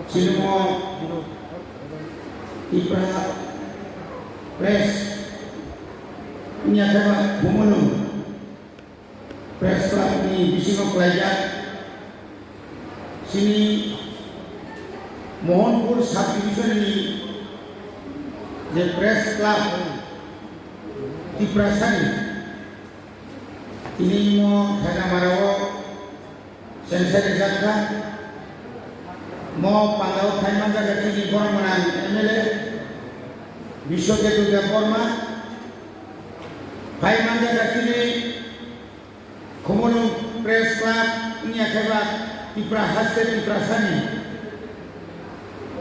Sinmo Tipra Press Nyata Bumulung Press Club ni Bisingo Pelajar sini Mohanpur Subdivision ni The Press Club Tipra Sani ini mo Khana Marawo Sensor Jakka mo Pandau Thaiman jaga ini Bormanan MLA Bishoketu Borma Thaiman jaga ini Komono Press Club ini akibat Tipra Haste Tipra Sani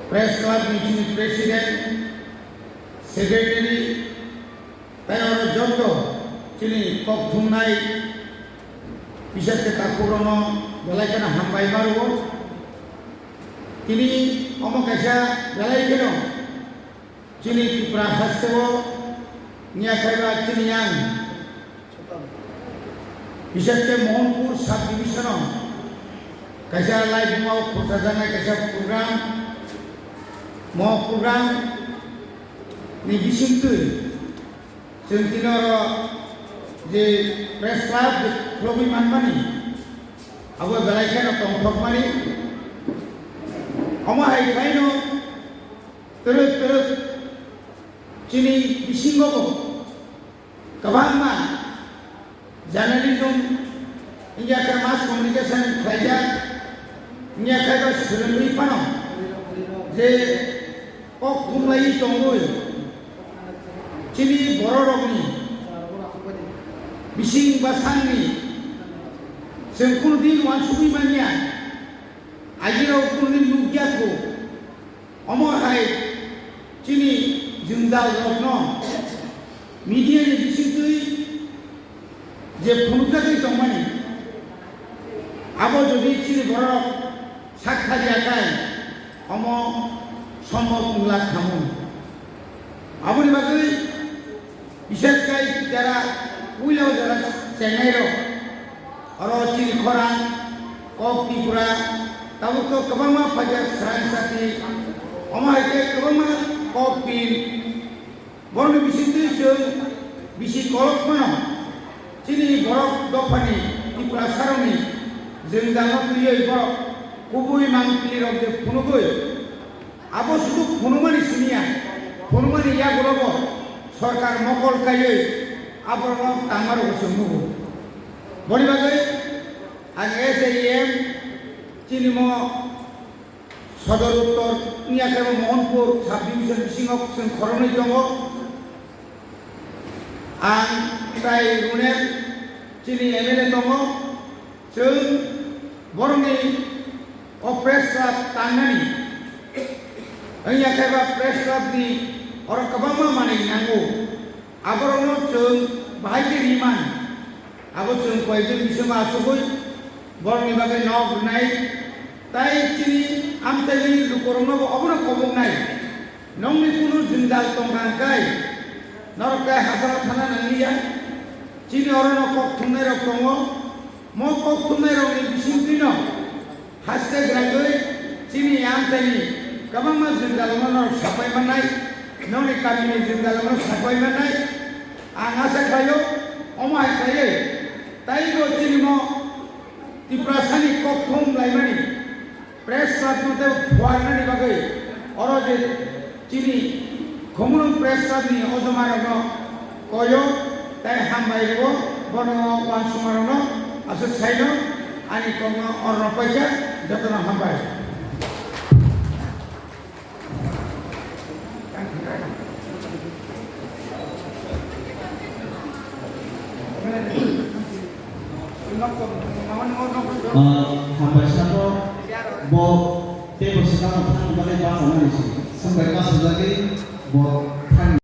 Press Club ini Presiden Secretary Tayo Jondo Cini Kok Thunai Bisa kita kurono Balai kena hambai baru Kini omong kasya Balai kena Cini Tipra Hastewo Nia kaya cini yang Bisa kita Mohanpur Subdivision Kasya live mau Kursajangai kasya program Mau program Ni bisintu Sentinoro Je Press Club Klobi Manmani Abu Balai kena Tongkok Mani Oma hai kaino terus Cini bisingo Kabangma Journalism India ke mass communication kerja India ke seluruh pano Je Kok kumlai tonggoy Cini bororok ni Bising basang ni Sengkul din wan subi manya Ajira ukul din lugia ko Omor hai Cini jundal lokno Media ni bising tui Je punuka tui tongmani Abo jodi cini bororok Sakha diakai Omo Sombol unglak kamu Abo ni bagai বিশেষ করে যারা উইলাও যারা চেন্নাইরো আরো চিনি খরাং cock Tripura তাও তো কবামা ফাজার সারাং সাথে অমাইতে কবামা cock pin বর্ণ বিশিষ্ট বিশি কলক মানো চিনি বরফ দফানি ত্রিপুরা সারনি जों दानो তুই বরফ কুবুই মাংপিলি রবে ফুনুগই আবো শুধু ফুনুমানি শুনিয়া ফুনুমানি ইয়া গলব সরকার মকল কায়ে আবরণ তামার বসুমু বড়িবাগে আজ এসএম চিনিম সদর উত্তর নিয়াকেব মোহনপুর সাবডিভিশন বিসিংক जों খরণই দङ आं प्राय रुनेर चिनि एमएलए दङ जों बरंनि प्रेस क्लाब तांनानि नियाकेब प्रेस क्लाबनि orang kebama mana nanggu, abang orang cung bahagia riman, abang cung kau itu bisa masuk kau, borang ni bagai nok naik, tapi cini am tadi lukorong nak abang kobong naik, nong ni kuno jendal tongkang kai, norok kai hasil thana nangiya, cini orang nak kok tunai rok tongo, mau kok tunai rok ni bising tino, hasil gerangai, cini am tadi, kebama jendal mana sampai mana Noni kami ni jendal mana sampai mana? Angasa kayo, omai kaye. Tapi lo cini mo di prasani kok thom lai mani. Press club tu te warna ni bagai. Orang je cini komunum press club ni ojomara no koyo. Tapi hambai lego bono pansumara no asal saya ani kono orang pajak jatuh na hambai. Sampai satu bo tebo sekarang kan balai bahasa Indonesia sampai kasus lagi bo